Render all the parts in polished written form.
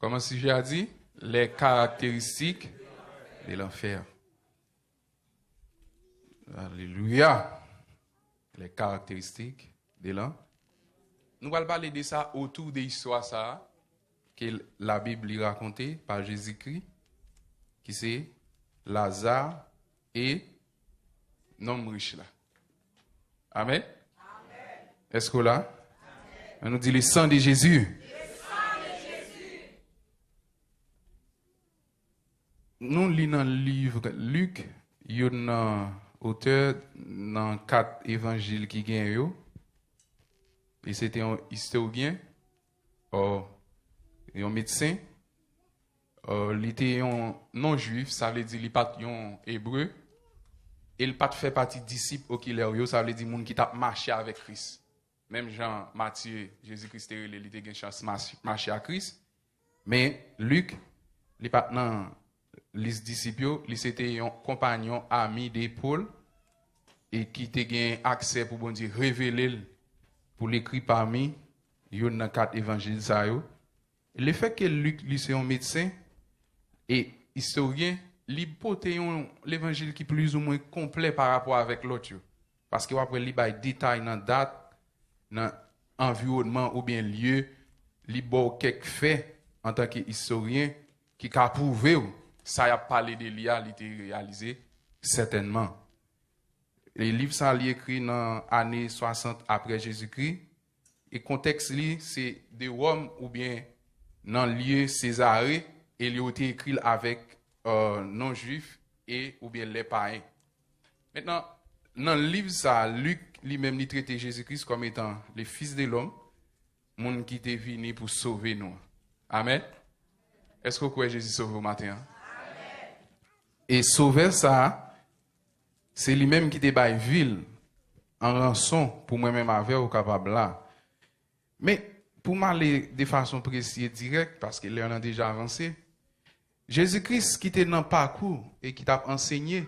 Comment si j'ai dit? Les caractéristiques de l'enfer. Alléluia. Les caractéristiques de l'enfer. Nous allons parler de ça autour de l'histoire ça que la Bible racontée par Jésus-Christ, qui c'est Lazare et l'homme riche là. Amen. Amen. Est-ce que là? Amen. On nous dit le sang de Jésus. Le sang de Jésus. Nous lisons dans le livre Luc, il y a un auteur dans 4 évangiles qui gagnent. Et c'était un historien, un médecin, il était un non-juif, ça veut dire qu'il n'était pas un hébreu. Et il n'a pas fait partie des disciples oculaires, ça veut dire qu'il qui t'a marché avec Christ. Même Jean, Matthieu, Jésus-Christ, il était une chance de marcher avec Christ. Mais Luc, il n'est pas dans les disciples, il était un compagnon, ami de Paul, et qui a eu accès pour bon Dieu révéler pour l'écrit parmi, il y a 4 évangiles. Le fait que Luc, lui, c'est un médecin et historien, il porte l'évangile qui est plus ou moins complet par rapport avec l'autre. Parce qu'après, il y a des détails dans la date, dans l'environnement ou bien lieu, il y a quelques faits en tant qu'historien qui a prouvé ça a parlé de l'IA, il a été réalisé certainement. Les livres sont écrits dans les années 60 après Jésus-Christ. Et le contexte, c'est de Rome ou bien dans le lieu Césarée. Et il a été écrit avec non-juifs et ou bien les païens. Maintenant, dans le livre, ça, Luc lui-même il traite Jésus-Christ comme étant le Fils de l'homme, monde qui est venu pour sauver nous. Amen. Est-ce que vous croyez Jésus sauve au matin? Amen. Et sauver ça, c'est lui-même qui te baille ville en rançon pour moi-même avec ou capable là. Mais pour m'aller de façon précise et directe, parce que là on a déjà avancé, Jésus-Christ qui était dans le parcours et qui t'a enseigné,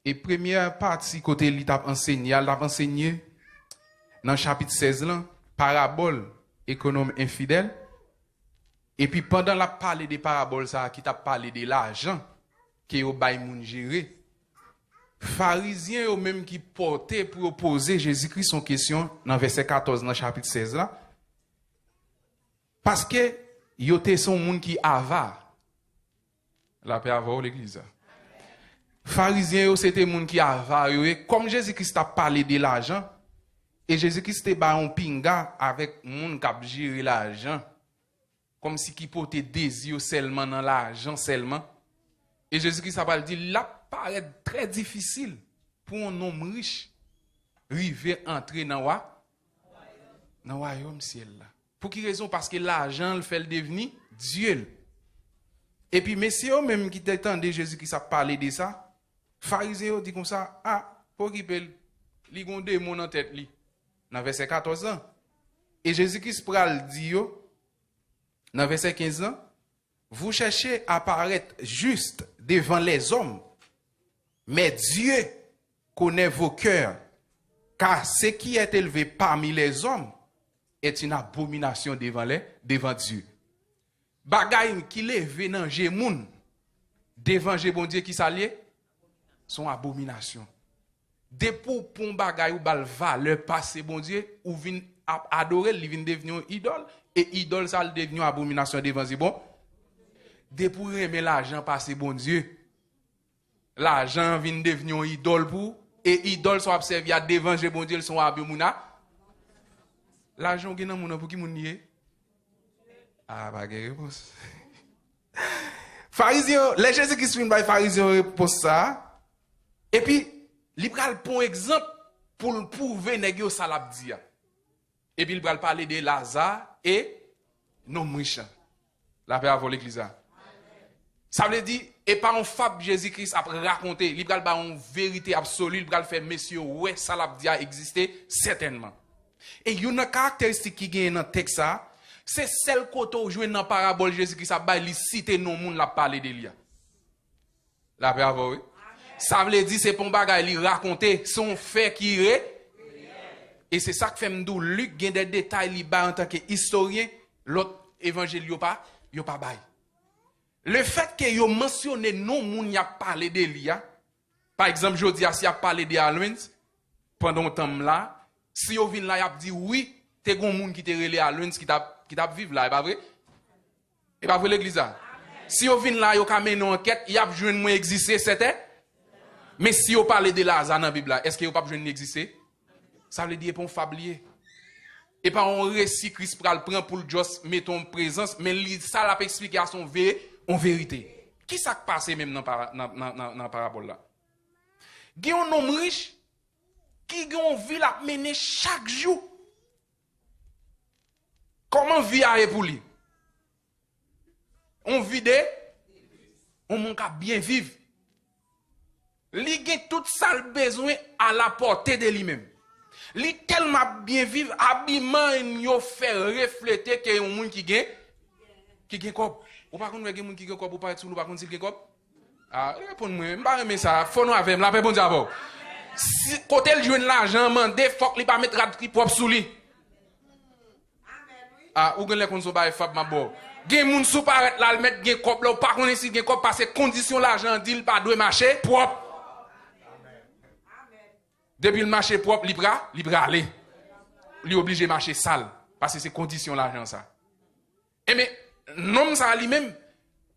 et première partie côté il t'a enseigné dans le chapitre 16 là, parabole économe infidèle, et puis pendant la parler des paraboles ça qui t'a parlé de l'argent qui est au bail moun géré. Pharisiens eux même qui portaient pour poser Jésus-Christ son question dans verset 14 dans chapitre 16 là. Parce que yo te son monde qui avare. La paix avare l'église. Pharisiens eux c'était monde qui avare comme Jésus-Christ a parlé de l'argent et Jésus-Christ te ba un pinga avec monde qui a géré l'argent comme si qui portait désir seulement dans l'argent seulement. Et Jésus-Christ a pas dit là paraît très difficile pour un homme riche arriver entrer dans le royaume ciel là. Pour quelle raison? Parce que l'argent le fait le devenir Dieu. Et puis messieurs même qui t'entendent Jésus qui a parlé de ça, pharisiens dit comme ça, ah, pour qui peut li gon démon en tête li. Dans verset 14 ans. Et Jésus-Christ pral dit yo dans verset 15 ans, vous cherchez à paraître juste devant les hommes. Mais Dieu connaît vos cœurs, car ce qui est élevé parmi les hommes est une abomination devant Dieu. Bagay qui levé dans Jémoun, devant bon Dieu qui s'allie, sont abomination. Depuis pour bagay ou bal valeur passé bon Dieu, ou vin adorer, il vient devenir idole, et idole ça devient abomination devant Dieu. Bon, depuis aimer l'argent passé bon Dieu. L'argent vient devenir idole pour et idole sont observés à devant bon Dieu sont abomination. L'argent qui nan moun pour qui moun nié? Ah pas de réponse. Pharisiens, les Jésus qui suivent les pharisiens pour ça. Et puis il pral pour exemple pour prouver nèg yo ça l'a dit. Et puis il pral parler de Lazare et non riche. La paix avant l'église. Ça veut dire, et par un fable Jésus-Christ a raconté, il va une vérité absolue, il va faire messieurs, ouais, ça l'a dit a existé, certainement. Et il y a une caractéristique qui gagne dans le texte, c'est celle qu'on a joué dans la parabole Jésus-Christ a cité non monde l'a parlé de lui. La paix avant, oui. Ça veut dire, c'est pour bagay, il raconter son fait qui est. Et c'est ça que fait m'dou Luc gagne des détails, il en tant qu'historien, l'autre évangile yo pas yo pas bail. Le fait que yo mentionné non moun y a parlé de Elia, par exemple, jodi a si a parlé de Alwins pendant temps là, si yo vinn là y a dit oui, te gon moun qui te relé Alwins qui t'a vivre là, est pas vrai? Et pas vrai l'église là. Si yo vinn là yo ka mener enquête, y a joindre moi exister, c'était. Mais si yo parle de Lazare dans la Bible là, est-ce que yo pas joindre exister? Ça veut dire pour fablier. Et pas un récit Christ pral prend pour juste mettre en présence, mais ça l'a expliqué à son en vérité. Qui ça passe même dans la parabole là? Il y a un homme riche qui a une vie à mener chaque jour. Comment vie a pour lui? On vit on manque à bien vivre. Li gen tout ça le besoin à la portée de lui-même. Li tellement bien vivre, habillement yo fait refléter que un monde qui gen kop. Ou pas contre gen monde qui gen kop ou pas sous ou pas contre si gen kop. Ah, répond-moi, m'pa aimer ça, faut nous avec la paix bon d'abord. Si côté le joine l'argent mandé, faut qu'il pas mettre rad propre sous lui. Ah, ou gen les kon so ba fab ma bo. Gen moun sou paraît là le mettre gen kop là, ou pas connait si gen kop parce que condition l'argent dit pas doit marcher propre. Depuis le marché propre, il aller. Il est obligé de marcher sale. Parce que c'est condition l'argent ça. Et mais, l'homme ça lui-même,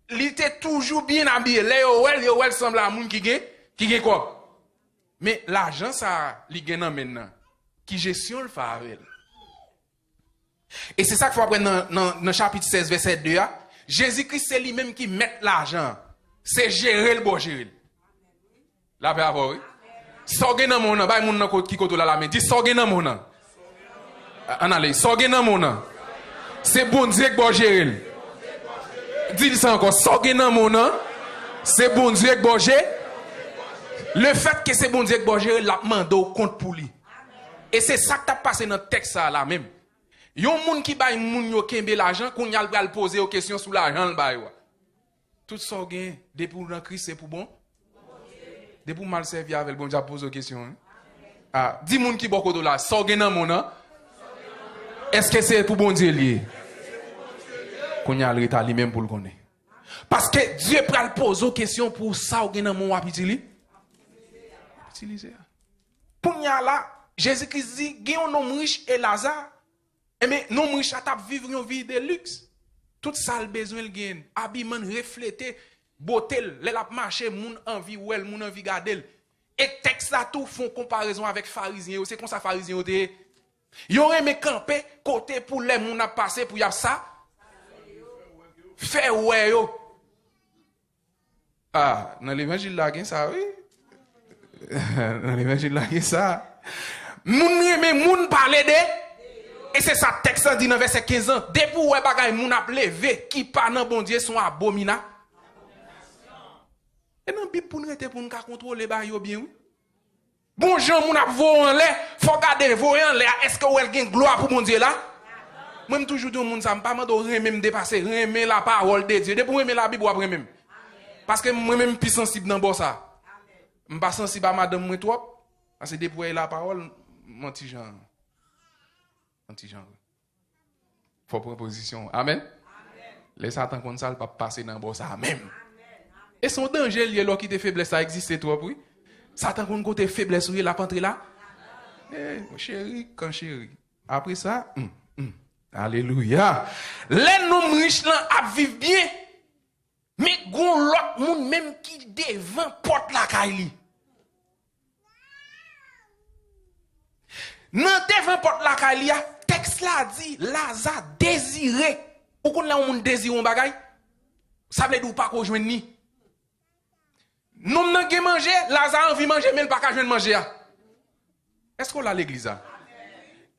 il était toujours bien habillé. Léo semble à un monde qui gagne quoi. Mais l'argent ça, il gagne maintenant. Qui gestion le fait avec. Et c'est ça qu'il faut apprendre dans le chapitre 16, verset 2. Jésus-Christ, c'est lui-même qui met l'argent. C'est gérer le bon gérer. La paix à vous, oui. Sorgez dans mon nom, bay moun nan qui koto la main. Dis sorgez dans mon nom. En allez, sorgez dans mon nom. C'est bon Dieu qui va gérer. Dis ça encore, sorgez dans mon nom. C'est bon Dieu qui va gérer. Le fait que c'est bon Dieu qui va gérer, la demande au compte pour lui. Et c'est ça qui t'a passé dans le texte là même. Yon moun qui bay moun yo kembe l'argent, qu'on y a le poser aux questions sur l'argent le bay. Tout ça gain depuis dans Christ c'est pour bon. De pour mal servir avec bon Dieu pose aux questions. Hein? Ah, dis moun qui beaucoup de là, sorgez dans mon nom. Est-ce que c'est pour bon Dieu lié? Qu'on y a le rétat lui-même pour le connaître. Parce que Dieu prend le pose aux questions pour ça ou dans mon utiliser. Pour y a là, Jésus-Christ dit, il y a un homme riche et Lazare. Et mais non riche a vivre une vie de luxe. Tout ça le besoin le gain, habillement reflété. Beauté, les la marché, moun envie ou elle, moun envie garder. Et texte là tout font comparaison avec pharisiens, c'est comme ça pharisiens ont été. Yo aimé camper côté pour les moun a passé pour y a ça. Fait ouais yo. Ah, dans l'évangile là gen ça oui. Dans l'évangile là gen ça. Moun aimé moun parler de et c'est ça texte dit dans verset 15 ans, depuis ouais bagay moun a levé qui pas nan bon Dieu sont abominables. Et non, Bible pour nous être pour nous contrôler yo bien oui. Bon Jean moun a voé en l'air, faut garder voé en l'air, est-ce que ou elle gagne gloire pour mon Dieu là? Moi toujours dire moun ça me pas mando même dépasser, remet la parole de Dieu. Depuis remet la Bible après même. Parce que moi même plus sensible dans bon ça. M pas sensible à madame moi trop parce que depuis la parole mon petit Jean. Mon petit Jean. Faut prendre position. Amen. Les Satan comme ça pas passer dans bon ça même. Et son danger lié là qui te faiblesse ça existe toi oui. Satan qu'on côté faiblesse oui la pentre là. Eh chéri quand chéri. Après ça alléluia. Les noms riches là a vivre bien. Mais gon l'autre monde même qui devant porte la caille. Nan devant porte la caille, texte là dit Lazare désiré. Ou qu'on là on désire un bagay? Ça veut dire pas qu'on joindre ni. Nous nan gen manger, Lazare envie manger mais il pas ka joindre manger. Est-ce qu'on l'a l'église là?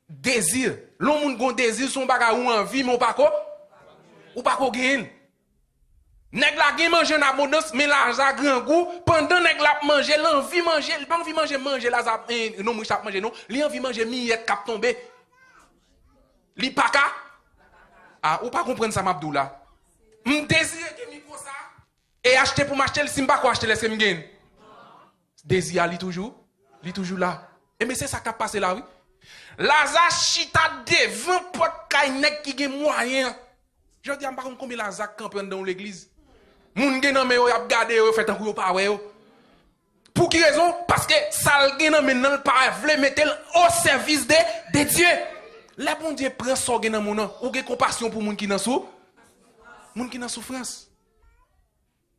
Désir. L'on moun gon désir son bagay ou envie mais ou pas ko gen. Nèg la gen manger en abondance mais Lazare grand goût pendant nèg la manger l'envie manger, il pas envie manger Lazare non moi chaque manger non, li envie manger miette cap tomber. Li pas ka ah ou pas comprendre ça m'abdou là. M désire que micro ça et acheter pour m'acheter si m'pas quoi acheter laisse me gain. Désir li toujours là. Et mais c'est ça qui a passé là oui. Lazare chita devant porte kay nèg qui gen moyen. Je dis, par contre, combien la ZAC campagne dans l'église? Moun gen nan men yo y a gardé yo fait un coup yo pa wè yo. Pour qui raison? Parce que ça gen nan men nan pa vle mettre au service de Dieu. Le bon Dieu prend so gen nan moun nan, ou gen compassion pour moun qui nan sou? Moun qui nan souffrance.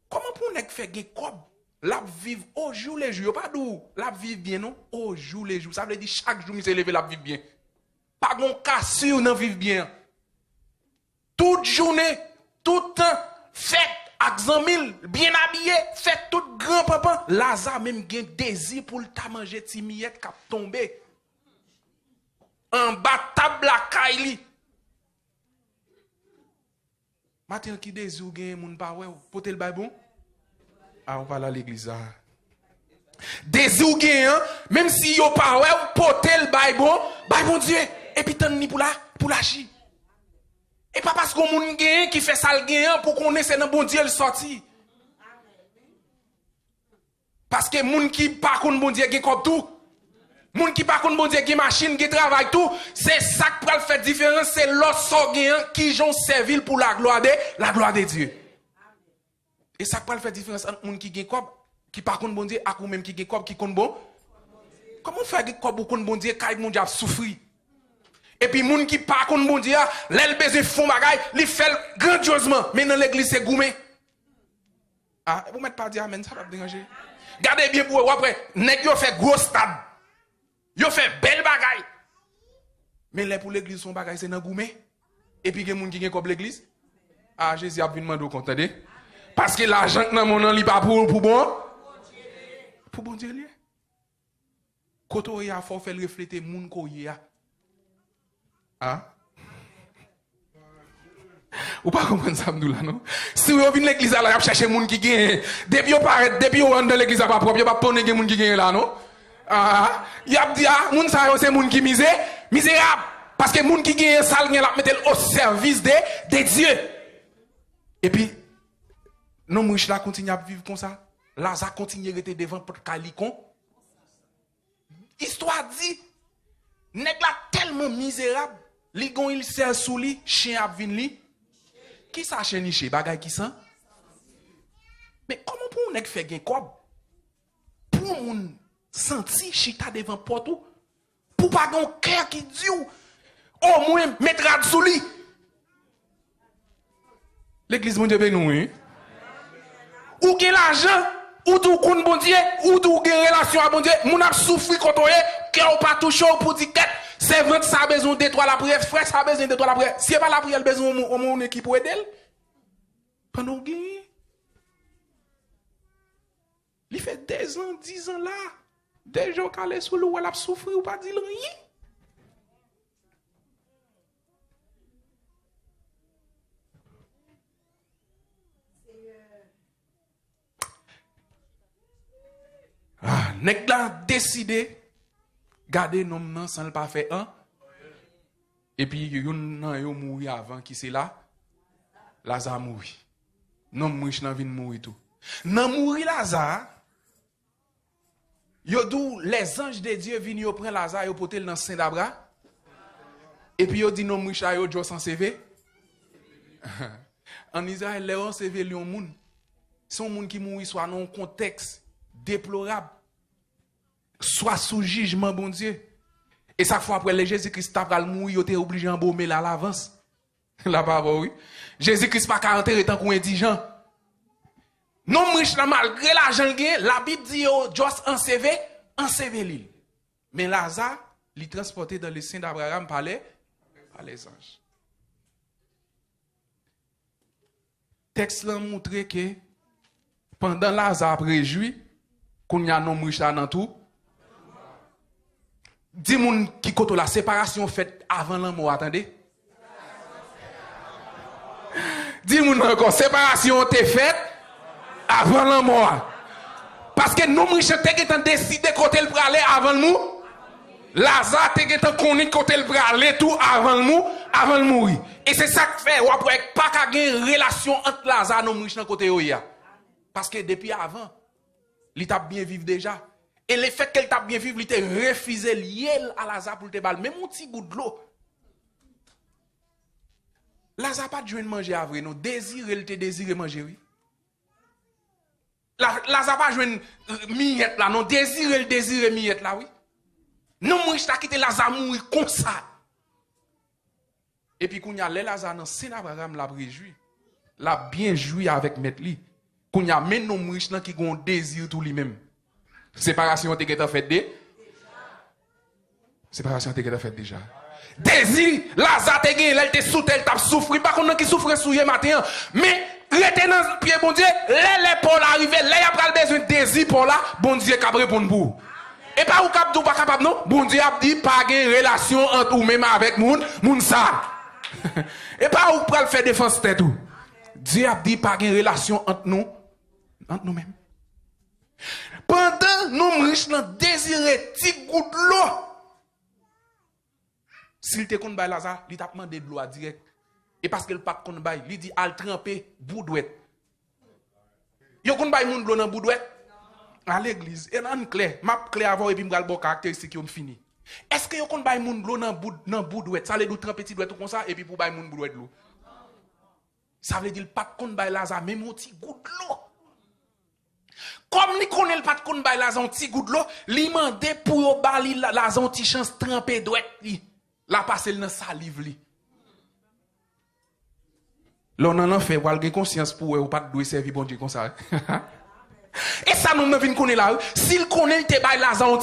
Comment pour nèg fait gen kob? La vivre au jour le jour, pas dou. La vivre bien non, au jour le jour. Ça veut dire chaque jour il se lever la vivre bien. Pas gon cassure nan vivre bien. Toute journée, tout temps, fête avec 100 000, bien habillé, fête tout grand papa. Lazare même gen désir pour ta manger ti miette k'ap tomber. En bas table la kaili. Matin qui désir gen moun pa wè, pote le bay bon? Ah, on va à l'église. Désir gen, même si yo pa wè, pote le bay bon Dieu. Et puis t'en ni pour la chi. Et pas parce qu'on moun gen qui fait ça le gen pour qu'on ait c'est dans bon Dieu le sorti. Parce que moun qui pas kon bon Dieu gen comme tout. Moun qui pas kon bon Dieu gen machine, gen travail tout, c'est ça qui va faire différence, c'est l'autre so gen qui j'ont servi pour la gloire de Dieu. Et ça va faire différence entre moun qui gen kob, qui pas kon bon Dieu, ak ou même qui gen kob qui kon bon. Comment faire gen kob ou kon bon Dieu kay moun diable souffrir? Et puis, moun qui pas contre bon Dieu, l'el besoin font bagay, li fait grandiosement. Mais dans l'église, c'est goumé. Ah, vous mettez pas dire amen, ça va déranger. Gardez bien pour vous, après, nèg yo fait gros stade. Yo fait belle bagay. Mais là, pour l'église, son bagay, c'est dans goumé. Et puis, il y a moun qui gen comme l'église. Ah, Jésus a venu demander, vous entendez? Parce que l'argent dans mon nom, il pas pour bon. Pour bon Dieu, lié. Quand on y a, faut faire refléter moun ko y a. Ah? Ou pas comprendre ça, nous là, non? Si vous venez l'église là, vous cherchez des gens qui gagnent. Depuis vous rentrez dans l'église, pas propre, vous pas tourner des gens qui gagnent là, non? Ah? Il y a dit, ah, moun ça, c'est des gens qui misérable. Parce que les gens qui gagnent ça, ils la mettent au service de Dieu. Et puis, non, moi, je là continue à vivre comme ça. Lazare continue à rester devant pour calicon. Histoire dit, nèg la tellement misérable. Li gon il sert sous li, chien ap vin li. Qui ça chien niché bagay qui ça? Mais comment pour nèg fait gen kob? Pour moun senti chita devant porte ou? Pour pas gon cœur qui dit ou au moins mettre rad sous li. L'église mon Dieu ben nous hein. Ou gen l'argent, ou tout kon bon Dieu, ou tout gen relation à bon Dieu, moun ap souffri quand on est, cœur pas touché pour dire c'est vrai que ça a besoin d'étoiles la prière, frère, ça a besoin d'étoiles la prière. Si pas la prière, il a besoin de mon équipe pour aider. Pendant que il fait 10 ans, 10 ans là. Des gens qui allaient sous l'eau, elle a souffert ou pas dit rien. Ah, nèg la décidé garder nom nan sans le pas faire un. Et puis yon nan yo mouri avant qui c'est là. Lazare mouri. Non mouche nan vinn mouri tout. Nan mouri Lazare. Yo dou les anges de Dieu viennent yo prend Lazare yo potel dans Saint d'Abra. Et puis yo dit non mouche yo jo sans CV. En Israël les on CV lion moun. Son moun qui mouri soit dans un contexte déplorable. Soit sous jugement, bon Dieu. Et chaque fois après le Jésus-Christ a mourir, il était obligé d'embaumer là à l'avance. Là-bas, oui. Jésus-Christ pas 40 ans tant qu'on indigent. Non, riche, malgré l'argent, la Bible dit, juste en CV l'île. Mais Lazare, il transporté dans le sein d'Abraham par les anges. Texte là montre que pendant Lazare réjoui, qu'on y a non riche là dans tout. Dis moun qui koto la séparation faite avant la mort, attendez. Dis moun encore séparation t'est faite avant la mort. Parce que nous riches t'es décidé côté le aller avant le mou. Lazare t'es connu côté le aller tout avant le mourir. Et c'est ça qui fait ou après pas qu'à une relation entre Lazare et nous riches dans côté yoya. Parce que depuis avant, il t'a bien vivre déjà. Et le fait qu'elle t'a bien vivre, il t'a refusé lié à Lazare pour te balle. Même un petit bout de l'eau. Lazare pas de manger à vrai, non. Désir, il te désire manger, oui. Lazare pas de miette là, non. Désir, il désire miette là, oui. Non, moi, je t'ai quitté Lazare mourir comme ça. Et puis, quand il y a les Lazare, non, c'est Abraham l'a réjoui. L'a bien joui avec Metli. Quand il y a même nos riches qui ont un désir tout lui-même. Séparation, t'es qu'à fait déjà. Séparation, t'es qu'à fait déjà. Désir, Lazare te gagné, elle te soute, elle t'a souffert, pas qu'on qui souffre souillé matin, mais rete dans pied bon Dieu, les Paul arrivé, les y a pas besoin de désir pour là, bon Dieu cap répondre pour. Et pas ou cap pas capable non, bon Dieu a dit pas de relation entre ou même avec moun ça. Et pas ou pral faire défense tête tout. Dieu a dit pas de relation entre nous-mêmes. Pendant nous riches dans désirer petit goût de l'eau. S'il te konn bay Lazare, il t'a demandé de l'eau direct. Et parce que le pas konn bay, il dit al tremper boudouette. Yo konn bay moun de l'eau dans boudouette à l'église. Et en clair, m'a clair avant et puis m'gal bon caractéristique yo fini. Est-ce que yo konn bay moun de l'eau dans boudouette, ça veut dire tremper petit douette comme ça et puis pour bay moun boudouette l'eau. Ça veut dire pas konn bay Lazare même un petit goût de l'eau. Comme ni connaît le pas konn bay Lazare un petit goût de l'eau, li mandé pour yo bali Lazare un petit chance tremper douette li. La passe dans salive li. L'on en fait ou gen conscience pour ou pas doit servir bon Dieu comme ça. Et ça nous vinn connaît là, s'il connaît te bay Lazare on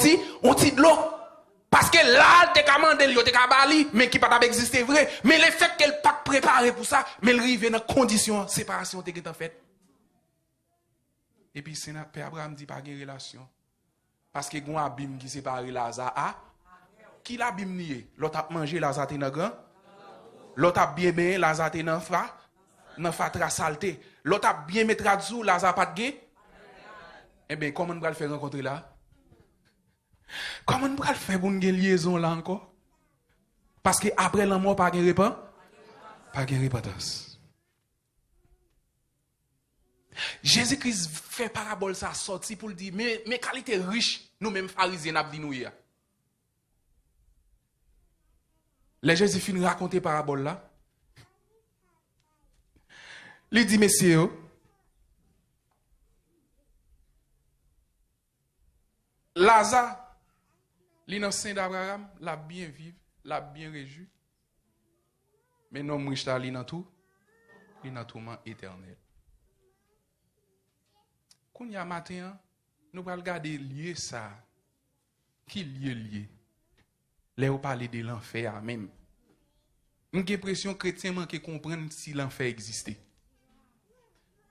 ti de l'eau parce que là te commandé yo te ka bali mais qui pas exister vrai, mais le fait qu'elle pas préparé pour ça, mais il rive dans condition séparation te en fait. Et puis c'est Père Abraham dit pas gen relation. Parce que gon abîme qui sépare Lazare à qui l'a bim nié? L'autre a mangé Lazare te nan grand. L'autre a bien ben Lazare te nan fatra saleté. L'autre a bien mettre à dessous Lazare pas de gain. Eh bien comment on va le faire rencontrer là? Comment on va le faire pour une liaison là encore? Parce que après la mort pas de repentance. Pas de repentance. Jésus-Christ fait parabole ça sorti pour le dire mais qualité riche nous mêmes pharisiens n'a dit nous hier. Les Jésus finit raconter parabole là. Il dit messieurs, Lazare, l'innocent d'Abraham, l'a bien vivre, l'a bien réjoui. Mais non riche là, il dans tout tourment éternel. Quand il y a matin, nous allons regarder lié ça. Qui lié? Là, on parle de l'enfer même. J'ai l'impression que les chrétiens manquent comprendre si l'enfer existait.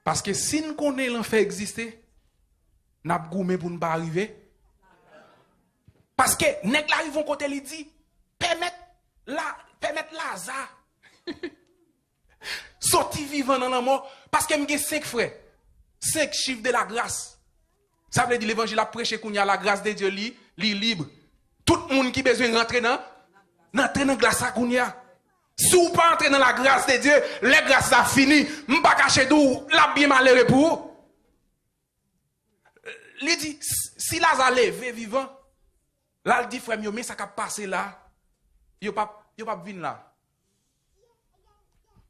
Parce que si nous connaissons l'enfer existait, nous avons goumé pour ne pas arriver. Parce que nous arrivons côté il dit, permettre Lazare sortir vivant dans la mort. Parce que j'ai 5 frères, 5 chiffres de la grâce. Ça veut dire l'évangile a prêché qu'on y a la grâce de Dieu libre. Tout le monde qui a besoin de rentrer dans la grâce à Kounia. Si vous ne pas entrer dans la grâce de Dieu, la grâce a fini. Je ne vais pas cacher d'où la bien malheureux pour. Il dit, si Lazare levé vivant, là il dit, frère, mais ça qui a passé là, il ne pas venir là.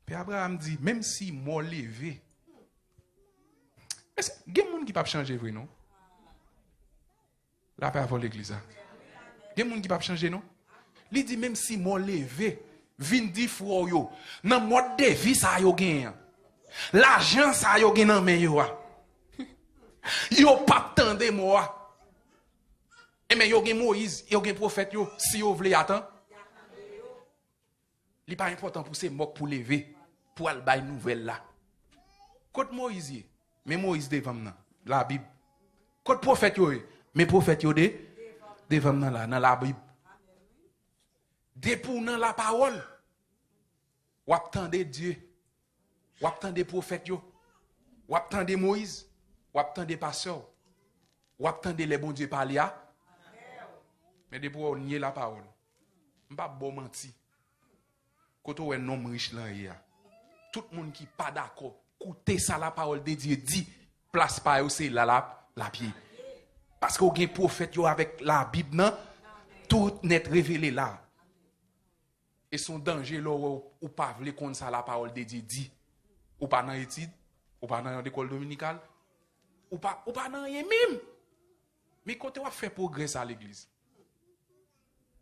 Puis Abraham dit, même si moi levé, il y a des gens qui ne peuvent pas changer, vrai, non? Là, pas avant l'église. Il y a des gens qui ne peuvent pas changer, non? Il dit, même si moi levé, vin di fwo yo, nan mode de vie ça yo gen. L'argent ça yo gen nan men yo. Yo pas tande moi. Et mais yo gen Moïse, yo gen prophète yo, si yo vle attend. Li pas important pour ces moque pour lever, pour al bay nouvelle là. Côté Moïse, mais Moïse devant nan, la Bible. Côté prophète yo, mais prophète yo devant nan là, dans la Bible. Depuis dans la parole, ou attendez Dieu, ou attendez prophète, ou attendez Moïse, ou attendez pasteur, ou attendez les bons dieux parler. Mais depuis on nie la parole, on pas bon menti. Quand on est un homme riche là, tout le monde qui pas d'accord, écoutez ça la parole de Dieu dit, place pas c'est la pied. Parce qu'on a un prophète avec la Bible, tout net révélé là. Et son danger, là, ou pas vle qu'on ça la parole de Dieu dit. Ou pas dans étude, ou pas dans l'école dominicale, ou pas dans rien même. Mais quand on fait progrès à l'église,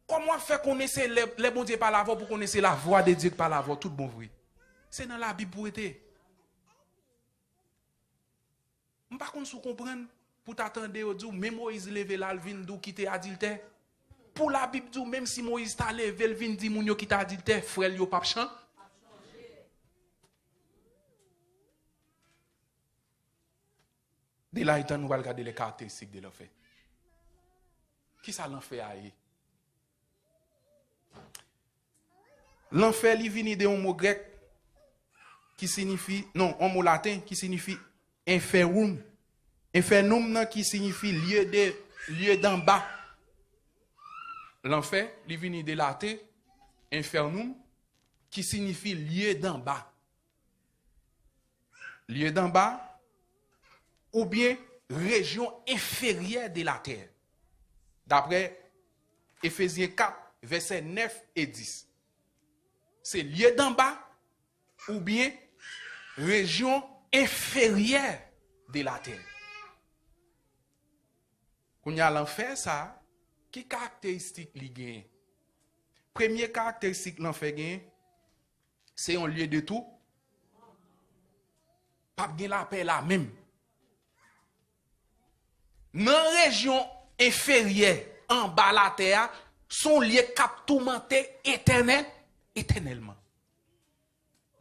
comment faire connaître les bons dieux par la voix pour connaître la voix de Dieu par la voix, tout bon vrai. C'est dans la Bible pour être. Je ne sais pas si vous comprenez, pour t'attendre, même Moïse levé là, il vient d'où quitter adultère. Pour la Bible, même si Moïse t'a levé, il vient dire moun yo quitter adultère, frère yo pas chan. De là, nous allons regarder les caractéristiques de l'enfer. Qui ça l'enfer a? L'enfer, il vient d'un mot grec qui signifie, non, un mot latin qui signifie inferum. Infernum qui signifie lieu d'en bas. L'enfer, il vient de latin infernum qui signifie lieu d'en bas. Lieu d'en bas ou bien région inférieure de la terre. D'après Éphésiens 4, versets 9 et 10. C'est lieu d'en bas ou bien région inférieure de la terre. Quand il y a l'enfer, ça, quelle caractéristique il gagne? Première caractéristique l'enfer gagne, c'est un lieu de tout. Pas de la paix là même. Dans la région inférieure, en bas la terre, son lieu cap tourmenté éternellement.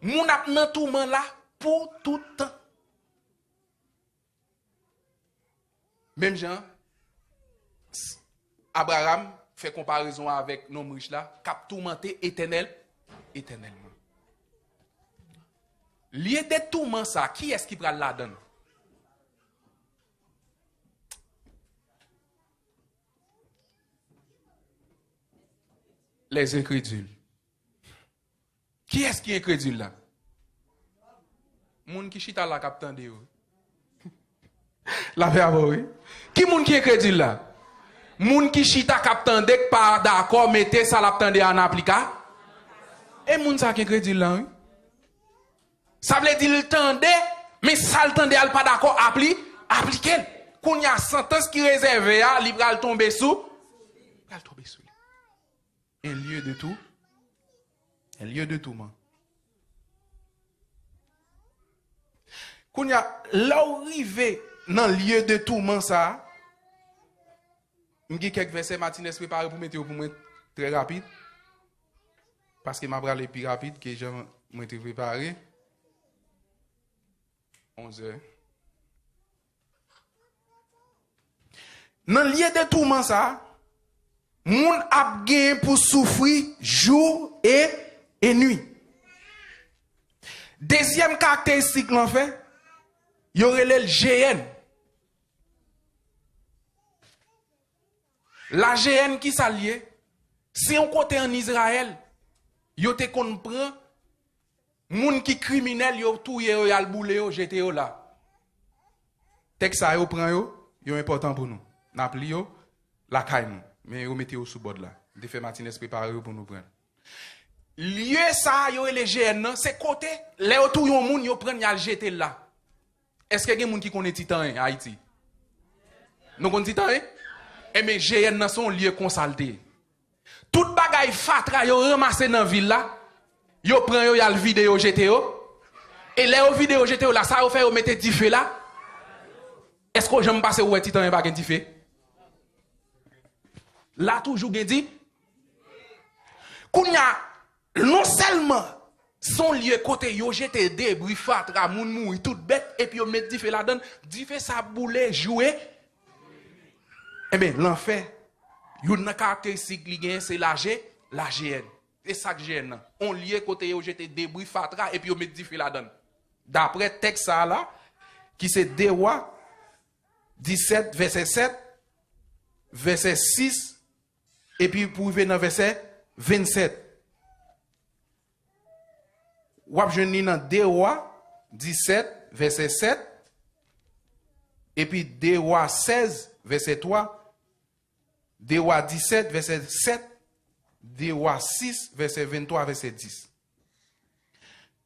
Moun ap nan tourment là pour tout temps. Même Jean, Abraham fait comparaison avec nos riches là, cap tourmenté éternellement. Lié de tourment ça, qui est-ce qui prend la donne? Les incrédules. Qui est-ce qui est incrédule là? Moun qui chita la captain de vous. La paix oui. Qui moun qui est incrédule là? Moun qui chita captain de pas d'accord mettez ça l'attendé en applica. Et moun ça qui est incrédule là, oui? Ça veut dire le tendait, mais ça le tendait pas d'accord appliquer. Quand il y a sentence qui réservée à libéral tomber sous. Un lieu de tout. Un lieu de tout, man. Quand il y a l'arrivée dans le lieu de tout, man, ça, je vais quelques versets Martinez préparés pour mettre pour moi très rapide. Parce que ma bras est plus rapide que je m'étais préparé. 11 heures. Dans le lieu de tout, man, ça, moun ap gen pour souffrir jour et nuit. Deuxième caractéristique l'enfer, y aurait le GN. La GN qui s'allie, si on côté en Israël, yo te comprend, moun qui criminel yo touye yo yal boule yo jete yo là. Texte ça yo prend yo important pour nous. N'appli yo la caille nous. Mais vous mettez au sous-bord là. De fait Martinez préparé pour nous prendre. Lieu ça, yo les GN, c'est côté, les autour yon moun yo prennent yal jeter là. Est-ce que y a moun qui connaît Titan en Haïti? Nous connaissons Titan hein? Eh mais GN son lieu consalté. Tout bagay fatra yo ramassé dans ville là. Yo prend yo yal vidéo jeter yo. Et les vidéo jeter yo là, ça yo fait yo mettre 10 feux là. Est-ce que j'aime passer où Titan pas gen 10 feux? Là, toujours, bien dit, Kounya, non seulement son lieu côté, yo jete débris, fatra, moun moui, tout bête, et puis yo met dit fait la donne, dit fait sa boule, jouer. Eh bien, l'enfer, yon nan caractéristique li gen, c'est la GN. C'est ça que GN. On lieu côté, yo jete débris, fatra, et puis yo met dit fait la donne. D'après texte ça là, qui c'est 2 Rois 17, verset 7, verset 6, et puis pour arriver dans verset 27. Wap jeni dans 2 Rois 17, verset 7, et puis 2 Rois 16, verset 3, 2 Rois 17, verset 7, 2 Rois 6, verset 23, verset 10.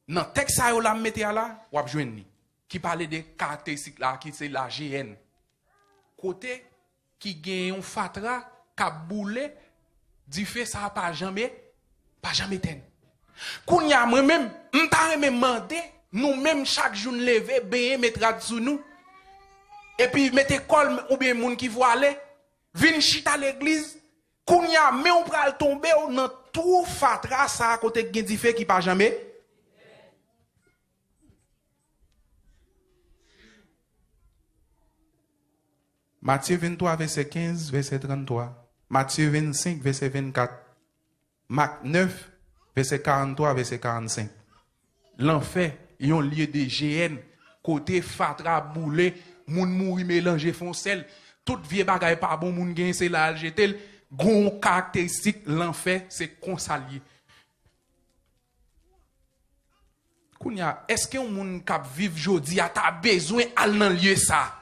Dans le texte, ça, la mette là, ou joindre qui parle de caractéristiques là, qui c'est la GN. Côté qui gagne un fatra, qui a boulé, du fait ça pas jamais ten. Kounya moi-même, m'ta même mandé, nous-mêmes chaque jour lever, ben mettre sous nous. Et puis mettez col ou bien moun qui voit aller, vinn chita l'église, kounya mais on pral tomber dans tout fatra ça côté gen di fait qui pas jamais. Matthieu 23, verset 15, verset 33. Matthieu 25, verset 24. Marc 9, verset 43, verset 45. L'enfer, yon lieu de GN, côté fatra boulé, moun mouri mélangé foncel, tout vieux bagay pas bon moun gen c'est là jetel, gon caractéristique l'enfer c'est consalier. Kounya, est-ce que un moun k'ap viv jodi a ta besoin al nan lieu ça?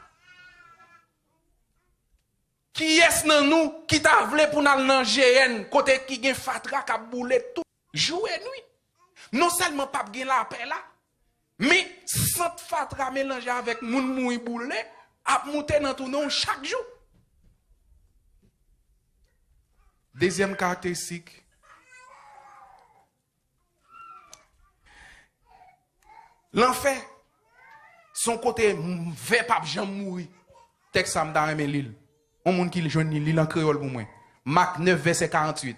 Qui est nan nous qui t'a vle pour nan nan GN côté qui gen fatra k'ap boule tout jour et nuit. Non seulement pas gen la paix là, mais sans fatra mélanger avec moun moui boule ap monter dans tout non chaque jour. Deuxième caractéristique, l'enfer son côté ve pas jamais mourir. Texte ça m'da remen l'île. On monde qui joine l'île en créole pour moi. Marc 9 verset 48.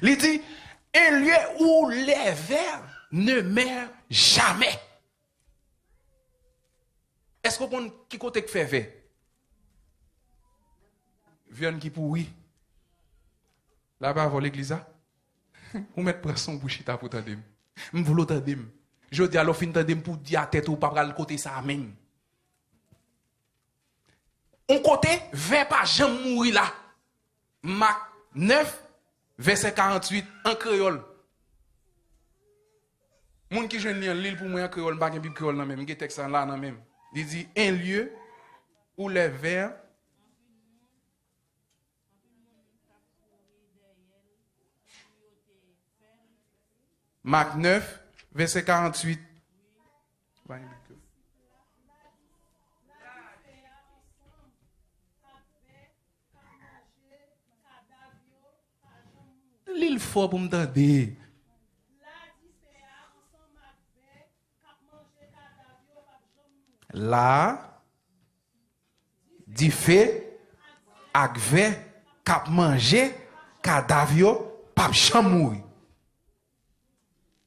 Il dit un lieu où les vers ne meurent jamais. Est-ce qu'on connaît qui côté qui fait vers? Viande qui pourri. Là-bas avant l'église on met pression pour chita pour tandem. M'voulo tandem. Je dis alors fin tandem pour dire à tête ou pas pral côté ça même. On côté vers pas jamais mourir là. Marc 9 verset 48 en créole. Moun qui jeune lire pour moi en créole, pas Bible créole nan même, qui texte là nan même. Il dit un lieu où les vers Marc 9 verset 48. L'île fort pour m'entendre. Là, di fait, ak ve, kap manje, kadavyo, pap chamouy.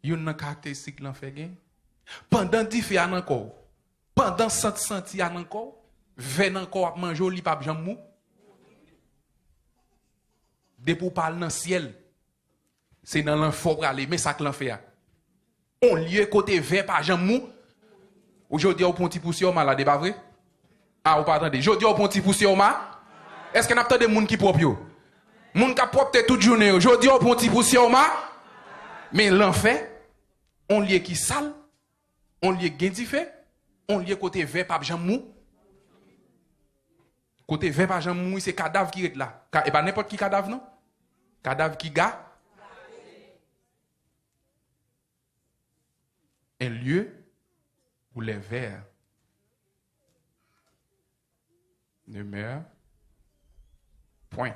Yon nan caractéristique l'enfer gen. Pendant di fait an encore, pendant senti an encore, ve nan encore ap manje li pap chamou. De pour parler dans ciel. C'est dans l'enfer pour aller, mais ça que l'enfer. On lieu côté vert par jamou. Aujourd'hui, on prend petit poussière malade, pas vrai? Ah, ou pas attendez. Aujourd'hui, on prend petit poussière ma. Est-ce qu'on a peut-être des gens qui propre yo? Moun qui propre toute journée. Aujourd'hui, on prend petit poussière ma. Mais l'enfer, on lieu qui sale, on lieu qui fait, on lieu côté vert par jamou. Côté vert par jamou, c'est cadavre qui est là. Et pas n'importe qui cadavre non? Cadavre qui gars. Un lieu où les vers ne meurent point.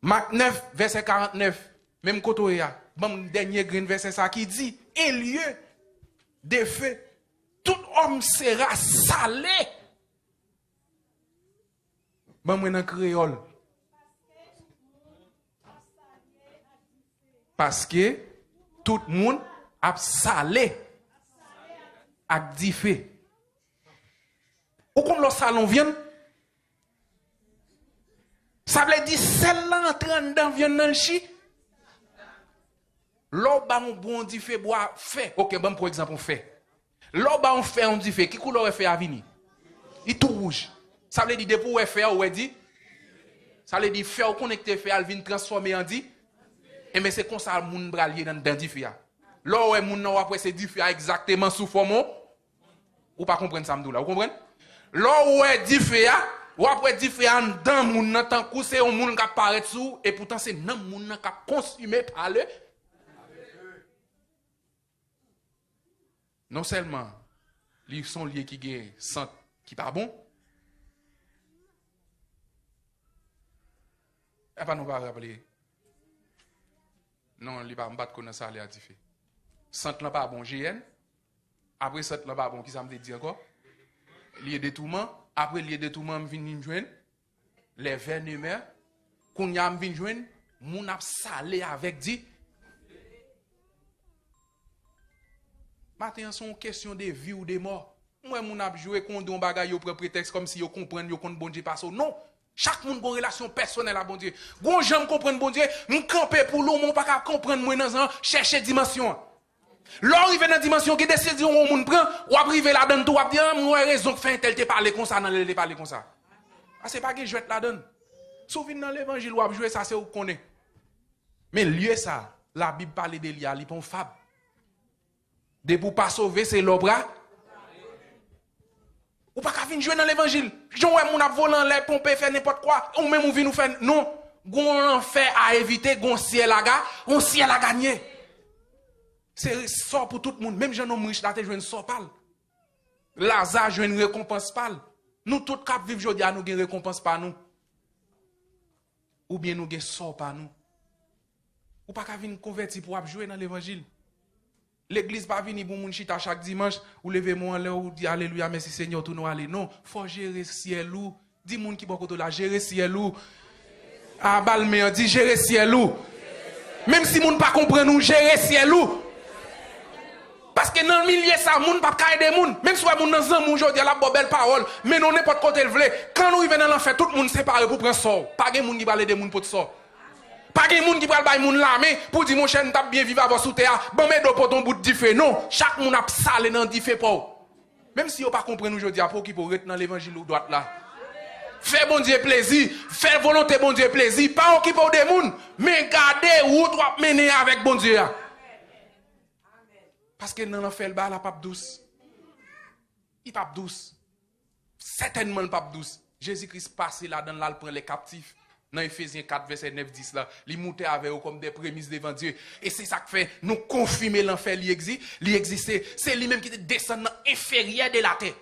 Marc 9, verset 49, même côté là, bon dernier green verset ça qui dit un lieu de feu, tout homme sera salé. Bon moi dans créole. Parce que tout le monde a salé avec du feu. Ou comme le salon vient, ça veut dire celle-là entrant dans vient dans le chi. L'eau ba un bon du feu bois fait. OK, bon pour exemple on fait. L'eau ba on fait on du feu, qui couleur fait à venir? Il tout rouge. Ça veut dire de pour faire ou dit ça veut dire faire connecter fait al vinn transformer en dit. Et mais c'est comme ça moun bralier dans diffia. Là où moun nan après c'est diffia exactement sous forme ou pas comprendre ça m'dou là, vous comprenez? Là où est dit fait, ou après dit fait en dans moun nan tant que c'est un moun qui apparaît sous et pourtant c'est nan moun nan qui consumé par le. Non seulement ils sont liés qui gagne sang qui pas bon. Et pas nous pas rappeler. Non, il va me battre connaître ça les a dit fait. Sant là pas bon GN. Après sant là pas bon qui ça me dit encore? Lié détournement, après lié détournement me vinn joindre les vénémères qu'on y a me vinn joindre moun a salé avec dit. Maintenant son question de vie ou de mort. Moi moun a joué contre un bagage yo prend prétexte comme si yo comprendre yo compte bon Dieu pas ça. Non. Chaque monde a une relation personnelle à bon Dieu. Gon j'aime comprendre bon Dieu, me camper pour l'homme, on pas comprendre moi dans un chercher dimension. L'arrivé dans dimension qui décide on monde prend ou arriver là-dedans tout a dire moi raison que fait tel te parler comme ça dans le parler comme ça. Ah c'est pas que jouet là-dedans. Souvenir dans l'évangile ou jouer ça c'est ou connaît. Mais lieu ça, la Bible parle de l'ia, li pon fable. De pour pas sauver c'est l'obra. Ou pas qu'à venir jouer dans l'évangile. Jean ouais moun a volant les pomper faire n'importe quoi ou même ou vient nous faire non, gon enfer à éviter, gon ciel à gagner, on ciel à gagner. C'est sort pour tout le monde, même jeune homme riche là te joine sort parle. Lazare joine récompense parle. Nous tous cap vivre jodi a nous gen récompense par nous. Ou bien nous gen sort par nous. Ou pas qu'à venir convertir pour jouer dans l'évangile. L'église pas venir pour moun chita chaque dimanche ou lever moi en l'air ou dire alléluia merci Seigneur tout nous aller non faut gérer ciel ou dit moun qui bon côté là gérer ciel ou ah balme dit gérer ciel ou même si moun pas comprendre nous gérer ciel ou parce que dans le milieu ça moun pas aider moun même si moun dans zan moun jodi la belle parole mais non n'importe côté le vle quand nous arrivons dans l'enfer tout le monde séparé pour prendre sort pas gen moun qui parler de moun pour sort. Pas de monde qui pral bay moun la mais pour dire mon chen t'a bien vivre avant sous terre bon mais do pour ton bout de fait non chaque monde a salé dans di fait pas même si yo pas comprendre aujourd'hui pour qui pour rester dans l'évangile ou droite là fait bon Dieu plaisir fait volonté bon Dieu plaisir pas occuper des monde mais garder où doit mener avec bon Dieu parce que dans l'enfer ba la pape douce il pape douce certainement pape douce Jésus-Christ passé là dans là prend les captifs. Dans Ephésiens 4, verset 9-10, là, il montait avec eux comme des prémices devant Dieu. Et c'est ça qui fait nous confirmer l'enfer, il existe. C'est lui-même qui descend dans l'inférieur de la terre.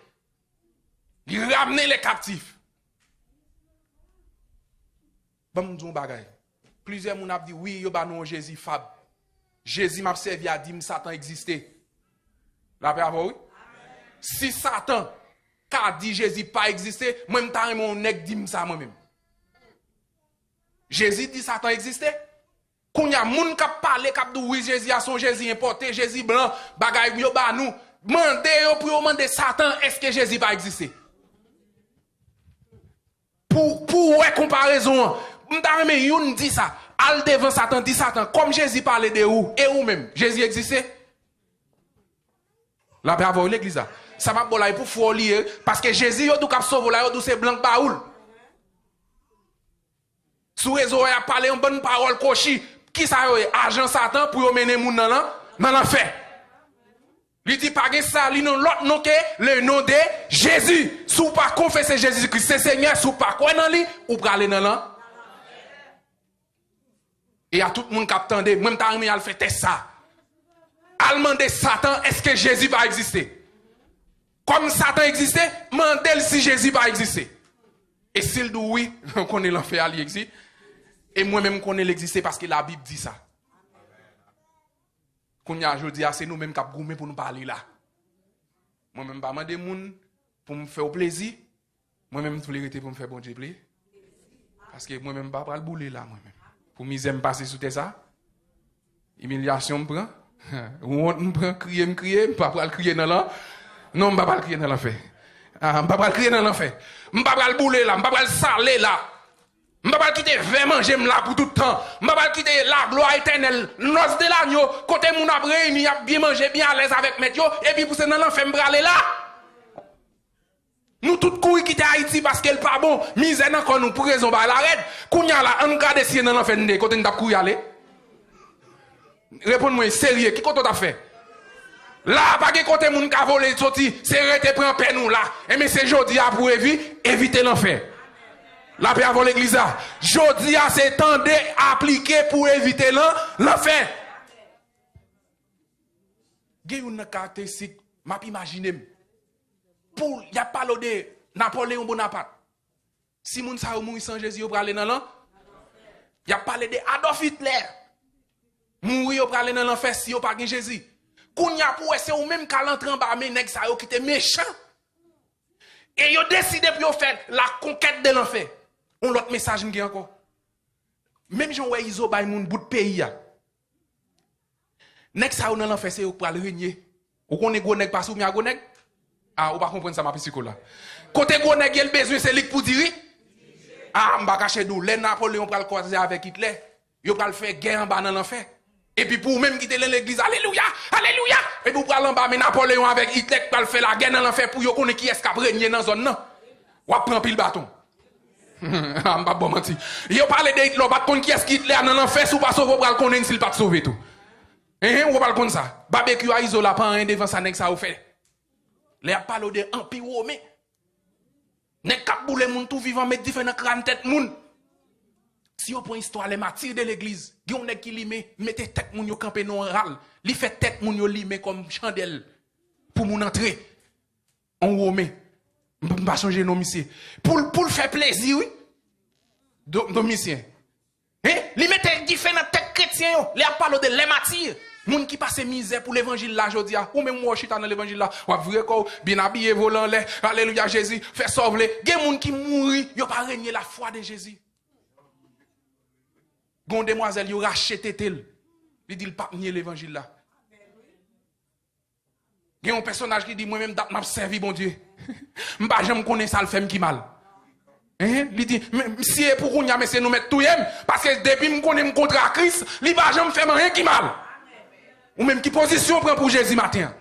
Il ramène les captifs. Bon, nous disons bagay. Plusieurs moun a dit, oui, yo ba non Jésus fab. Jésus m'a servi à dire que Satan existait. La paix oui? Si Satan a dit Jésus pas existé, moi-même, t'as mon nèg dit ça moi-même. Jésus dit Satan existait. Quand y a moun qui parle qui dit oui Jésus a son Jésus importé, Jésus blanc, bagay yo ba nous, mandé yo pour demander Satan est-ce que Jésus va exister? Pour ouais comparaison, m'ta même yon dit ça, al devant Satan dit Satan comme Jésus parlait de où et où même Jésus existait? La bravo l'église ça m'a bolay pour folier parce que Jésus yo tout cap sauver là yo c'est blanc baoul. Sous réseau a parlé en bonne parole cochi qui ça yo agent Satan pour mener moun dans l'enfer. Il dit pas que ça li non l'autre nom que le nom de Jésus. Sous pas confesser Jésus-Christ c'est Seigneur sous pas quoi dans lui ou pour aller dans l'enfer. Et à tout le monde qui attendait même ta remis al fait test ça. Al demander Satan est-ce que Jésus va exister? Comme Satan existait, mandel si Jésus va exister. Et s'il dit oui, on connaît l'enfer il existe. Et moi-même, je connais l'exister parce que la Bible dit ça. Quand je dis, c'est nous-mêmes qui avons pour nous parler là. Moi-même, je ne demande pas pour me faire plaisir. Moi-même, je voulais pour me faire bon Dieu plaisir. Parce que moi-même, je ne vais pas le bouler là. Moi-même. Pour me passer sous ça. Humiliation me prend. Honte me prend, crier, je ne vais pas le crier dans l'enfer. Non, je ne vais pas le crier dans l'enfer. Je ne vais pas le crier dans l'enfer. Je ne vais pas le bouler là. Je ne vais pas le saler là. Je ne vais pas quitter vraiment, j'aime là pour tout le temps. Je ne vais pas quitter la gloire éternelle. Noce de l'agneau, côté mon a réuni, a bien mangé, bien à l'aise avec Médio, et puis pour ce dans l'enfer, je aller là. Nous tous courir quitter Haïti parce qu'elle pas bon. Misère encore nous pour raison par la raide. Kounya là, on garde si dans l'enfer, côté nous courir aller. Réponds-moi sérieux, qui côté t'as fait? Là, pas de côté moun ka volé sorti, c'est rete prend paix nous là. Et mais c'est jodi a pour éviter l'enfer. La paix avant l'église là. Jodi a c'est temps d'appliquer pour éviter l'enfer. Gen une caractéristique, m'a imaginer. Pour y a parlé de Napoléon Bonaparte. Si moun sa ou mouri sans Jésus, yo prale nan l'enfer. Y a parlé de Adolf Hitler. Mouri yo prale nan l'enfer si yo pas gen Jésus. Kounya pour c'est ou même qu'à l'entrée en bas mais nèg sa yo qui était méchant. Et yo décidé pour faire la conquête de l'enfer. On l'autre message m'gen encore. Même Jean ouais iso bay moun bout de pays ya. Nèg sa yo dans l'enfer c'est yo pour régner. Ou connaît gros nèg pas ou bien gros nèg? Ah, ou pas comprendre ça ma psycho là. Côté gros nèg il besoin c'est lik pour dire. Ah, m'ba cacher dou, les Napoléon pral croiser avec Hitler. Yo pral faire guerre en bas dans l'enfer. Et puis pour même quitter l'église, alléluia, alléluia. Et puis pour aller en bas, mais Napoléon avec Hitler pour faire la guerre dans l'enfer pour yo connaître qui est-ce qui a régné dans la zone non. Ou a prendre pile bâton. Ah, m'pa bon menti. Yo parle de Hitler, pas connait qui est-ce qui Hitler dans l'enfer sous pas sauver pour connaître s'il pas sauver tout. On va connait ça. Barbecue à isola pas rien devant ça nèg ça ou fait. Les a parlé de empire romain. Nèg k'ap boule moun tout vivant mettre différent crâne tête moun. Si on prend histoire les martyrs de l'église, yon nèg qui limé mettez tête moun yo camper non ral, li fait tête moun yo limé comme chandelle pour moun entrer en romain. M'pa changer non monsieur. Pour faire plaisir oui. Domitien. Li mettez différent tête chrétien yo, li a parlé de les martyrs. Moun qui passe misère pour l'évangile là aujourd'hui, ou même moi chita dans l'évangile là, ou vrai ko bien habillé volant les, alléluia Jésus, fait sauver. Gen moun qui mouri, yo pas régner la foi de Jésus. Gon demoiselle yo racheté tel. Il dit le pas nier l'évangile là. Gen un personnage qui dit moi même m'a servi bon Dieu. M'pa jamais connais ça le fait qui mal. Il dit si pour qu'on y a mais c'est nous mettre tout yem parce que depuis me connais contre Christ, li pas jamais fait rien qui mal. Ou même qui position prend pour Jésus matin.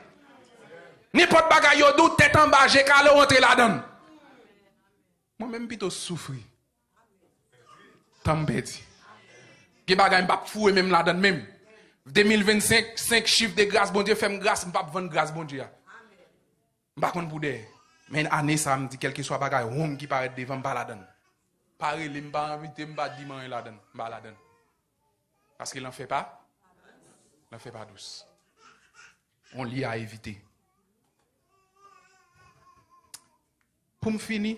N'importe bagaille yo doute tête en bas, j'ai qu'à rentrer là-dedans. Moi même plutôt souffrir. Tambedi. Qui bagay m'pa fouer même là-dedans même. 2025 5 chiffres de grâce bon Dieu fait grâce m'pa vendre grâce bon Dieu. M'pa konn pour des mais année ça me dit quelque soit bagay homme qui paraît devant m'pa là-dedans. Pareil li m'pa inviter m'pa dimanche là-dedans, m'pa là-dedans. Parce qu'il en fait pas. Il en fait pas douce. On lit à éviter. Pour me finir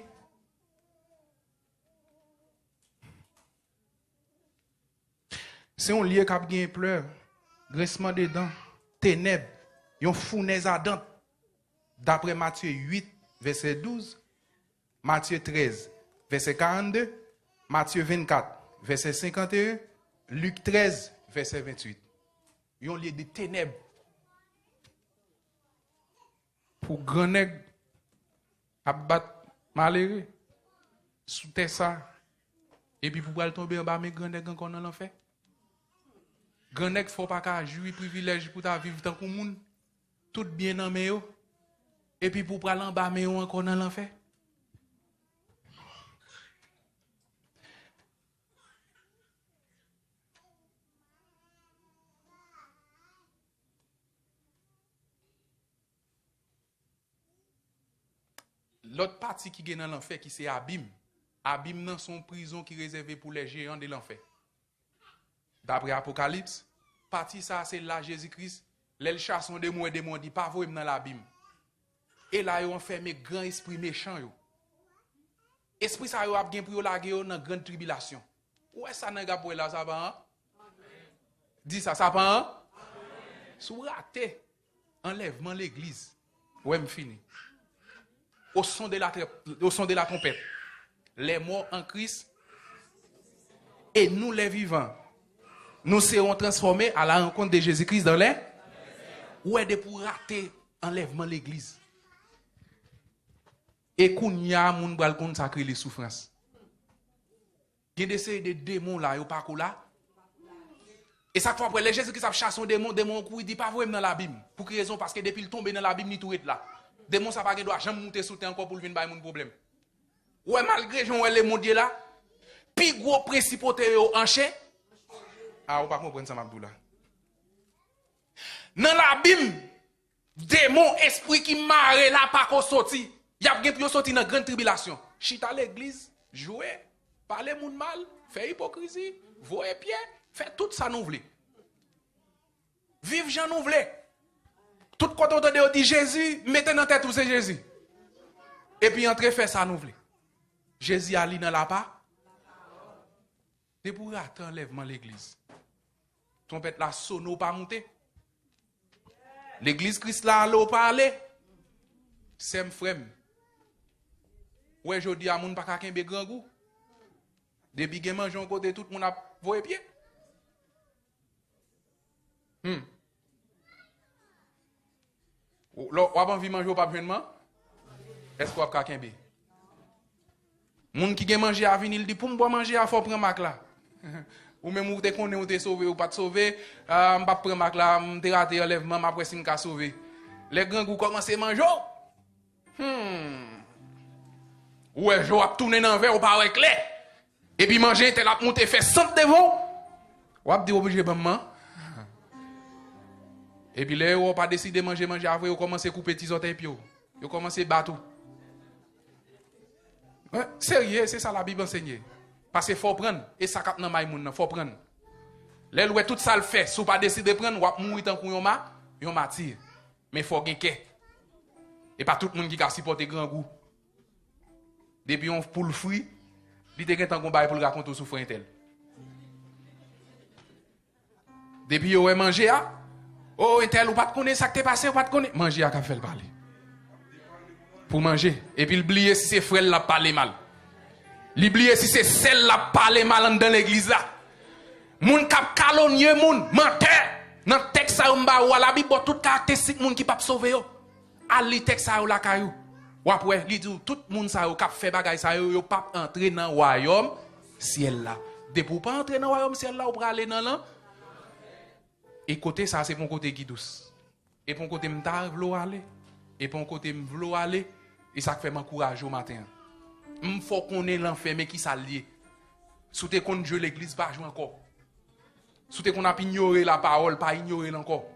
c'est un lieu qui a bien pleur, grincement de dents, ténèbres, yon fournaise ardente. D'après Matthieu 8, verset 12, Matthieu 13, verset 42, Matthieu 24, verset 51, Luc 13, verset 28. Yon lieu de ténèbres. Pour grand nègre, abattre malheureux, sous ça. Et puis pour aller tomber en bas, mais grand nègre encore dans l'enfer. Grand nèg faut pas ka jouir privilège pour ta vivre tant comme monde tout bien dans mais yo et puis pour prendre en bas mais yo encore dans l'enfer. L'autre partie qui est dans l'enfer qui c'est Abîme. Abîme dans son prison qui est réservée pour les géants de l'enfer. D'après Apocalypse, partie ça c'est là Jésus-Christ, les chassent des mots et des mots dit pas vous dans l'abîme. Et là ils ont enfermé grand esprit méchant yo. Esprit ça yo a bien pour yo laguer yo dans grande tribulation. Ouais ça nan gars pour là ça va. Dis ça ça va. Sous raté enlèvement l'église. Ouais me fini. Au son de la trompette. Les morts en Christ et nous les vivants. Nous serons transformés à la rencontre de Jésus-Christ dans les. Ou est pour rater enlèvement l'église. Et qu'on y a moun bral consacrer les souffrances. Il y a des démons là, yo pas là. Et chaque fois après les Jésus-Christ a chassé un démon qui dit pas vraiment dans la Bible. Pour quelle raison? Parce que depuis il tombe dans la Bible ni tout est là. Démon ça pas doit jamais monter sous terre encore pour venir bailler mon problème. Ouais malgré Jean les mondier là, puis gros principauté yo enché. Ah, on pas comprendre ça, Mabdoula. Dans la Bible, Démon, esprit qui marre là, pas qu'on sorti. Il y a bien pour sortir dans grande tribulation. Chita l'église, jouer, parler moun mal, faire hypocrisie, voyer pied, faire tout ça nous voulons. Vive Jean nous voulons. Tout quand on entend dit Jésus, mettez dans tête où c'est Jésus. Et puis entrer faire ça nous voulons. Jésus a li dans la part. C'est pour attendre l'enlèvement de l'église. Trompette la sonne pas monter. L'église Christ là l'eau parler. C'est frère. Ouais, je dis à moun pas ka kembe grand goût. Depuis que mange un côté tout moun a voye pied. Ou pas envie manger pas besoin. Est-ce qu'on a ka kembe? Moun qui gen manger à venir, il dit pour me manger à faut prendre mac là. Ou même ou te connaît ou te sauvé ou pas te sauvé, m'pa prendre mac là, m'te raté enlèvement, après si m'ka sauvé. Les grands goûts commencent à manger. Ouais, je vais tourner dans le verre ou pas avec clair. Et puis manger tel a monté fait centre devant. Ou a dit obligé maman. Et puis là ou pas décidé manger après, ou commencer à couper petits orteils puis ou commencer à battre. Ouais, sérieux, c'est ça la Bible enseigne. Parce qu'il faut prendre. Et ça cap dans maïmoun, il faut prendre. Là, où tout ça le fait, si vous pas décidé de prendre, ou mourir tant qu'on yon martyr. Mais il faut gagner. Et pas tout le monde qui a supporté grand goût. Depuis on pour le fruit, il te gen tant qu'on bail pour le raconter souffrance tel. Depuis on manger a, oh tel ou pas te connaître ça que t'est passé ou pas te connaître, manger a qu'a fait le parler. Pour manger et puis oublier si c'est frère l'a parlé mal. L'oublier si c'est celle l'a parlé mal dans l'église là. Moun k'ap calomnier moun, menteur. Dans texte ça on ba ou la Bible tout caractéristique moun qui pas sauver yo. Ali texte ça ou la kayou. Ou après li dit tout moun ça ou k'ap fait bagay ça yo pas entrer dans royaume ciel là. De pour pas entrer dans royaume ciel là ou pour aller dans là. Et côté ça c'est mon côté qui douce. Et pour côté m'ta vlo aller. Et pour côté m'vlo aller. Et ça fait m'encourager au matin. Faut qu'on ait l'enfer mais qui ça lié. Sous te qu'on Dieu l'église pas jouer encore. Sous te qu'on a ignoré la parole, pas ignorer encore.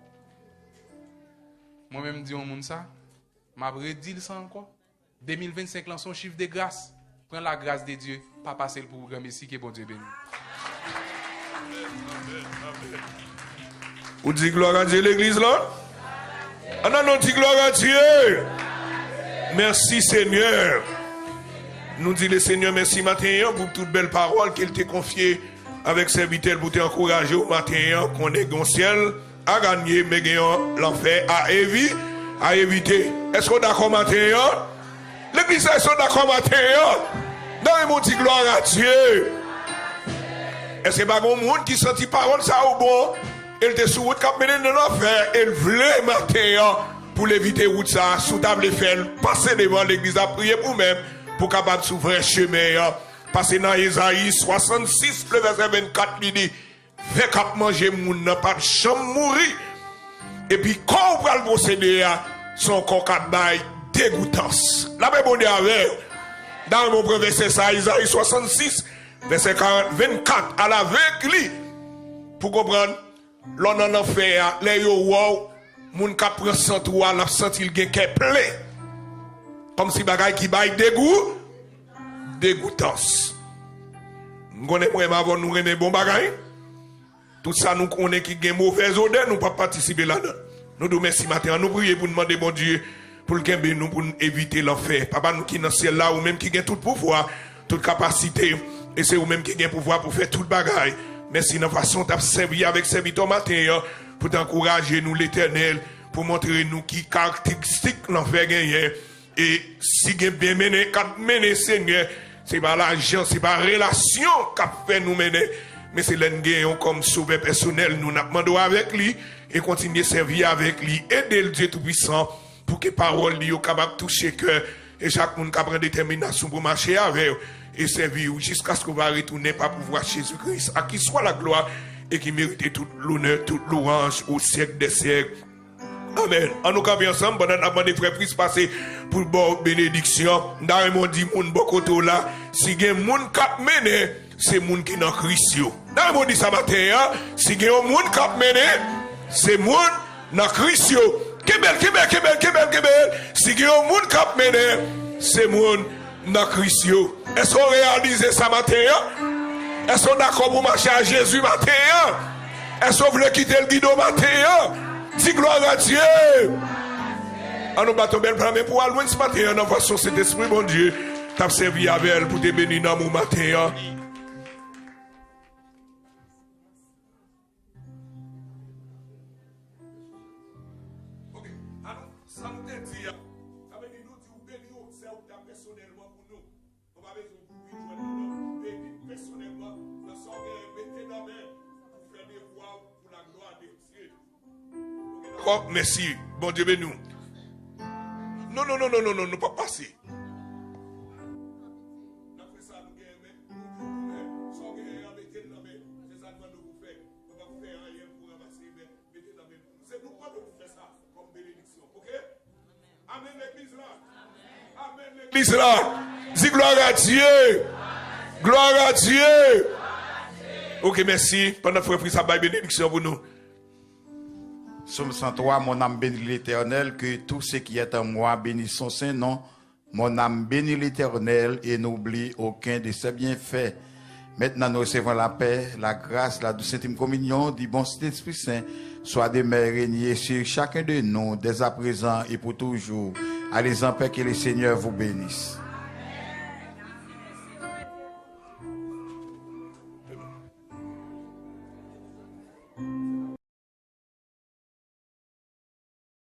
Moi-même dis au monde ça, m'a redit ça encore. 2025 là son chiffre de grâce. Prends la grâce de Dieu, pas passer le programme ici que bon Dieu béni. Vous dites gloire à Dieu l'église là? Ah non, non, dit gloire à Dieu. Merci Seigneur. Nous dit le Seigneur merci matin pour toute belle parole qu'il t'a confiée avec serviteur pour t'encourager au matin qu'on est dans ciel à gagner mais gagnant l'enfer à éviter. Est-ce qu'on est d'accord matin? L'église est d'accord matin? Dans le monde dit gloire à Dieu. Est-ce que pas un monde qui sentit parole ça au bon? Elle te sous route cap mener dans l'enfer, elle voulait matin pour l'éviter route ça sous table faire passer devant l'église à prier pour même pour capable s'ouvrir chemin passer dans Isaïe 66 le verset 24 il dit fait cap manger moun n'a pas de chambre mourir et puis quand on va le procéder son corps cap bail dégoûtance la même on est avec dans mon premier verset ça Isaïe 66 verset 24 à la veille pour comprendre l'on en enfer les yo wow moun ka prend santou la senti il gen kè plein comme si bagay qui bail dégoûtance m'konne moi avant nous remet bon bagay tout ça nous connaît qui gen mauvaise odeur nous pas participer là-dedans nous nous merci matin nous prier pour demander bon Dieu pour le kembe nous pour éviter l'enfer papa nous qui dans ciel là ou même qui gen tout pouvoir toute capacité et c'est ou même qui gen pouvoir pour faire tout bagay. Merci de la façon de servir avec serviteur matin pour t'encourager nous l'éternel, pour montrer nous qui caractéristique l'enfer gagné. Et si vous bien mené, quand mené Seigneur, c'est pas l'argent, c'est pas la relation qu'a fait nous mener, mais c'est l'engagement comme sauveur personnel. Nous n'avons demandé avec lui et continuer à servir avec lui. Aider le Dieu Tout-Puissant pour que les paroles lui soient capables de toucher le cœur et chaque monde qui prend détermination pour marcher avec et servir jusqu'à ce qu'on va retourner par pouvoir Jésus-Christ, à qui soit la gloire et qui mérite toute l'honneur, toute louange au siècle des siècles. Amen. En nous camper ensemble, pendant que les frères puissent passer pour bonne bénédiction, dans le monde dit, moun bokoto là, si gen moun kap mené, c'est moun qui dans Christ. Dans le monde dit ça matin, si gen moun kap mené, c'est moun dans Christ. Kebel. Si il y a un monde qui a mené, c'est monde dans Christ. Est-ce qu'on réalise ça matin? Est-ce qu'on est d'accord pour marcher à Jésus matin? Est-ce qu'on veut quitter le guido matin? Dis gloire à Dieu. On nous battons belle main pour aller loin ce matin. Dans façon cet esprit, bon Dieu, t'as servi avec elle pour te bénir dans mon matin. Merci, bon Dieu bénis nous. Non, pas passer. Amen l'église là. Amen l'église là. Dis gloire à Dieu. Gloire à Dieu. Ok, merci. Pendant que frère ça, bénédiction pour nous. Psaume 103, mon âme bénit l'Éternel, que tout ce qui est en moi bénisse son Saint-Nom. Mon âme bénit l'Éternel et n'oublie aucun de ses bienfaits. Maintenant, nous recevons la paix, la grâce, la douce intime communion du bon Esprit Saint, soit demeuré régner sur chacun de nous, dès à présent et pour toujours. Allez en paix, que le Seigneur vous bénisse.